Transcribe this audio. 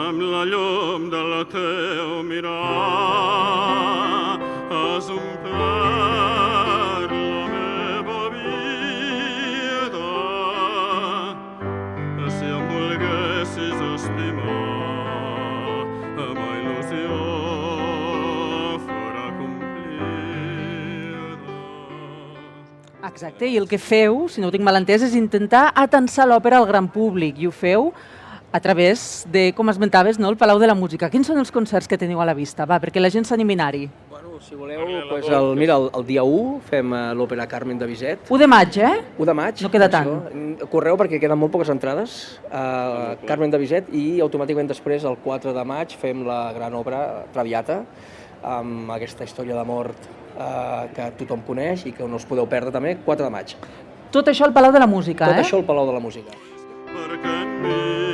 amb la llum del teu mirar has omplert la meva vida. Si em volguessis estimar, ma il·lusió fora complida. Exacte, i el que feu, si no ho tinc mal entès, és intentar atensar l'òpera al gran públic, i ho feu a través de, com esmentaves, no, el Palau de la Música. Quins són els concerts que teniu a la vista? Va, perquè la gent s'animi a anar-hi. Bueno, si voleu, doncs el dia 1 fem l'òpera Carmen de Bizet. 1 de maig, eh? 1 de maig. No queda tant. Correu perquè queden molt poques entrades. Carmen de Bizet i automàticament després, el 4 de maig, fem la gran obra Traviata, amb aquesta història d'amor que tothom coneix i que no us podeu perdre també, 4 de maig. Tot això al Palau de la Música, Tot eh? això al Palau de la Música. Perquè en mi